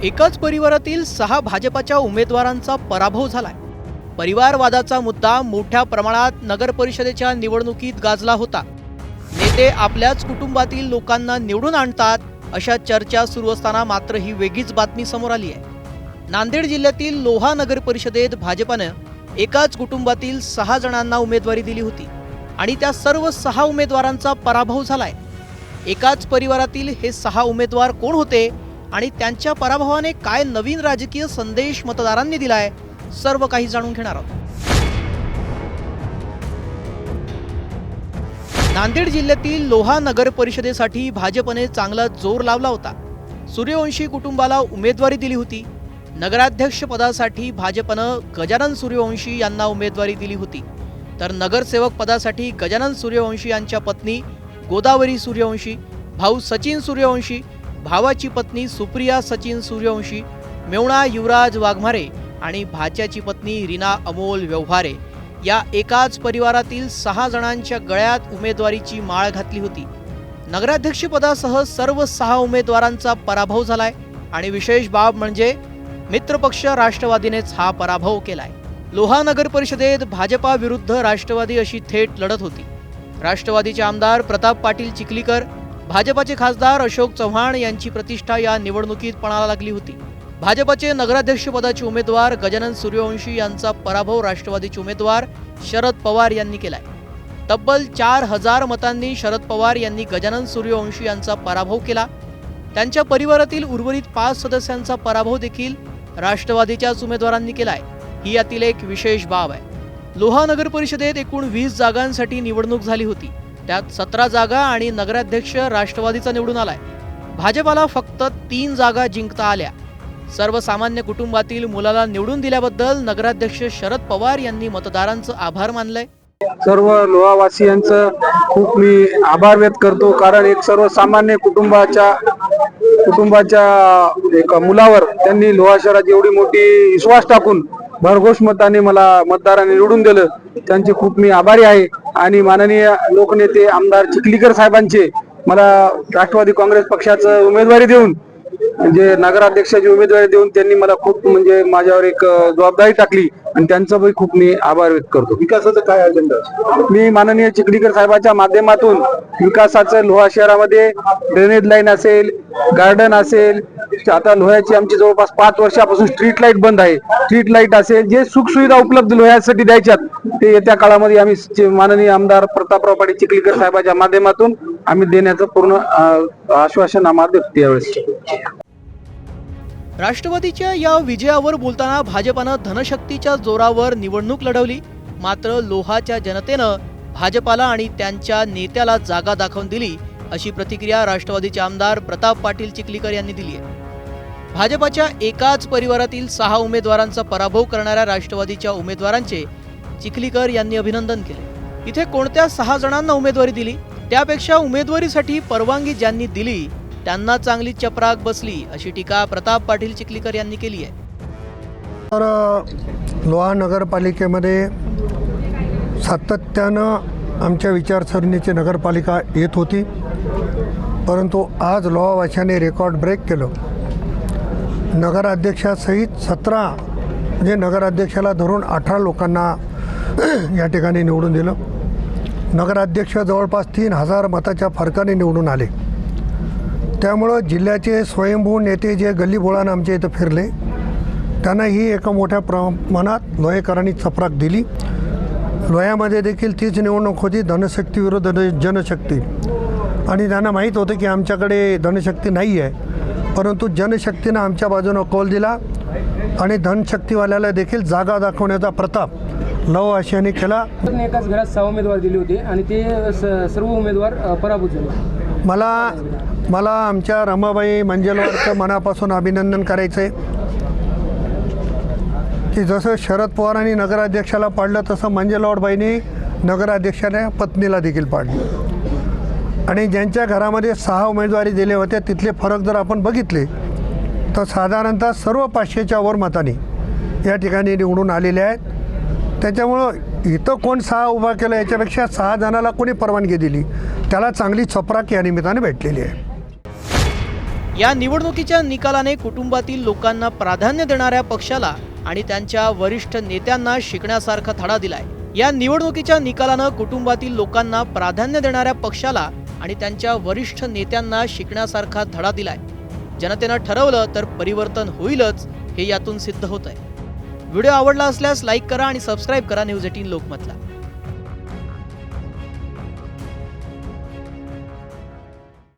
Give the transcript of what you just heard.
एकाच परिवारातील 6 भाजपाच्या उमेदवारांचा पराभव झालाय। परिवारवादाचा मुद्दा मोठ्या प्रमाणात नगर परिषदेच्या निवडणुकीत गाजला होता। नेते आपल्याच कुटुंबातील लोकांना निवडून आणतात अशा चर्चा सुरू असताना मात्र ही वेगळीच बातमी समोर आली आहे। नांदेड जिल्ह्यातील लोहा नगर परिषदेत भाजपानं एकाच कुटुंबातील 6 जणांना उमेदवारी दिली होती आणि त्या सर्व 6 उमेदवारांचा पराभव झालाय। एकाच परिवारातील हे 6 उमेदवार कोण होते आणि त्यांच्या पराभवाने काय नवीन राजकीय संदेश मतदारांनी दिलाय, सर्व काही जाणून घेणार आहोत। नांदेड जिल्ह्यातील लोहा नगर परिषदेसाठी भाजपने चांगला जोर लावला होता। सूर्यवंशी कुटुंबाला उमेदवारी दिली होती। नगराध्यक्ष पदासाठी भाजपनं गजानन सूर्यवंशी यांना उमेदवारी दिली होती, तर नगरसेवक पदासाठी गजानन सूर्यवंशी यांच्या पत्नी गोदावरी सूर्यवंशी, भाऊ सचिन सूर्यवंशी, भावाची पत्नी सुप्रिया सचिन सूर्यवंशी, मेवणा युवराज वाघमारे आणि भाच्याची पत्नी रीना अमोल व्यवहारे या एकाच परिवारातील 6 जणांच्या गळ्यात उमेदवारीची माळ घातली होती। नगराध्यक्ष पदासह सर्व 6 उमेदवारांचा पराभव झालाय आणि विशेष बाब म्हणजे मित्रपक्ष राष्ट्रवादीनेच हा पराभव केलाय। लोहा नगर परिषदेत भाजपा विरुद्ध राष्ट्रवादी अशी थेट लढत होती। राष्ट्रवादीचे आमदार प्रताप पाटील चिखलीकर, भाजपाचे खासदार अशोक चव्हाण यांची प्रतिष्ठा या निवडणुकीत पणाला लागली होती। भाजपचे नगराध्यक्ष पदाचे उमेदवार गजानन सूर्यवंशी यांचा पराभव राष्ट्रवादीचे उमेदवार शरद पवार यांनी केलाय। तब्बल 4000 मतांनी शरद पवार यांनी गजानन सूर्यवंशी यांचा पराभव केला। त्यांच्या परिवारातील उर्वरित 5 सदस्यांचा पराभव देखील राष्ट्रवादीच्याच उमेदवारांनी केलाय। ही यातील एक विशेष बाब आहे। लोहा नगर परिषदेत एकूण 20 जागांसाठी निवडणूक झाली होती, त्यात 17 जागा आणि नगराध्यक्ष राष्ट्रवादीचा निवडून आलाय। भाजपाला फक्त 3 जागा जिंकता आल्या। सर्वसामान्य कुटुंबातील मुलाला निवडून दिल्याबद्दल नगराध्यक्ष शरद पवार यांनी मतदारांचं आभार मानलंय। सर्व लोहावासियांचं खूप मी आभार व्यक्त करतो, कारण एक सर्वसामान्य कुटुंबाच्या एक मुलावर त्यांनी लोहा शहरात एवढी मोठी विश्वास टाकून भरघोष मताने मला मतदारांनी निवडून दिलं, त्यांचे खूप मी आभारी आहे। आणि माननीय लोकनेते आमदार चिखलीकर साहेबांचे मला राष्ट्रवादी काँग्रेस पक्षाचं उमेदवारी देऊन म्हणजे नगराध्यक्षाची उमेदवारी देऊन त्यांनी मला खूप म्हणजे माझ्यावर एक जबाबदारी टाकली आणि त्यांचं पण खूप मी आभार व्यक्त करतो। विकासाचा काय अजेंडा? मी माननीय चिखलीकर साहेबांच्या माध्यमातून विकासाचं लोहा शहरामध्ये ड्रेनेज लाईन असेल, गार्डन असेल, आता लोह्याची आमची जवळपास 5 वर्षापासून स्ट्रीट लाईट बंद आहे, स्ट्रीट लाईट असेल, जे सुखसुविधा उपलब्ध लोह्यासाठी द्यायच्यात ते येत्या काळामध्ये आम्ही माननीय आमदार प्रतापराव पाटील चिखलीकर साहेबांच्या माध्यमातून आम्ही देण्याचं पूर्ण आश्वासन आम्हाला देतो यावेळेस। राष्ट्रवादीच्या या विजयावर बोलताना भाजपानं धनशक्तीच्या जोरावर निवडणूक लढवली, मात्र लोहाच्या जनतेनं भाजपाला आणि त्यांच्या नेत्याला जागा दाखवून दिली, अशी प्रतिक्रिया राष्ट्रवादीचे आमदार प्रताप पाटील चिखलीकर यांनी दिली आहे। भाजपाच्या एकाच परिवारातील 6 उमेदवारांचा पराभव करणाऱ्या राष्ट्रवादीच्या उमेदवारांचे चिखलीकर यांनी अभिनंदन केले। इथे कोणत्या 6 जणांना उमेदवारी दिली, त्यापेक्षा उमेदवारीसाठी परवानगी ज्यांनी दिली त्यांना चांगली चपराक बसली, अशी टीका प्रताप पाटील चिखलीकर यांनी केली आहे। तर लोहा नगरपालिकेमध्ये सातत्यानं आमच्या विचारसरणीची नगरपालिका येत होती, परंतु आज लोहावाशाने रेकॉर्ड ब्रेक केलं। नगराध्यक्षासहित 17 म्हणजे नगराध्यक्षाला धरून 18 लोकांना या ठिकाणी निवडून दिलं। नगराध्यक्ष जवळपास 3000 मताच्या फरकाने निवडून आले। त्यामुळं जिल्ह्याचे स्वयंभू नेते जे गल्लीबोळानं आमच्या इथं फिरले त्यांना ही एका मोठ्या प्रमाणात लोहेकरांनी चपराक दिली। लोह्यामध्ये देखील तीच निवडणूक होती, धनशक्ती विरुद्ध जनशक्ती, आणि त्यांना माहीत होतं की आमच्याकडे धनशक्ती नाही आहे, परंतु जनशक्तीनं आमच्या बाजूनं कौल दिला आणि धनशक्तीवाल्याला देखील जागा दाखवण्याचा प्रताप लोहावासियांनी केला। एकाच घरात 6 उमेदवार दिले होते आणि ते सर्व उमेदवार पराभूत झाले। मला आमच्या रमाबाई मंजेलवारचं मनापासून अभिनंदन करायचं आहे की जसं शरद पवारांनी नगराध्यक्षाला पाडलं तसं मंजेलवारबाईंनी नगराध्यक्षाच्या पत्नीला देखील पाडलं। आणि ज्यांच्या घरामध्ये 6 उमेदवारी दिले होते तिथले फरक जर आपण बघितले तर साधारणतः सर्व 500च्या वर मतांनी या ठिकाणी निवडून आलेले आहेत। त्याच्यामुळं इथं कोण 6 उभा केलं याच्यापेक्षा 6 जणाला कोणी परवानगी दिली त्याला चांगली चपराक या निमित्ताने भेटलेली आहे। या निवडणुकीच्या निकालाने कुटुंबातील लोकांना प्राधान्य देणाऱ्या पक्षाला आणि त्यांच्या वरिष्ठ नेत्यांना शिकण्यासारखा धडा दिलाय। या निवडणुकीच्या निकालानं कुटुंबातील लोकांना प्राधान्य देणाऱ्या पक्षाला आणि त्यांच्या वरिष्ठ नेत्यांना शिकण्यासारखा धडा दिलाय। जनतेनं ठरवलं तर परिवर्तन होईलच, हे यातून सिद्ध होतंय। व्हिडिओ आवडला असल्यास लाईक करा आणि सबस्क्राईब करा न्यूज 18 लोकमतला।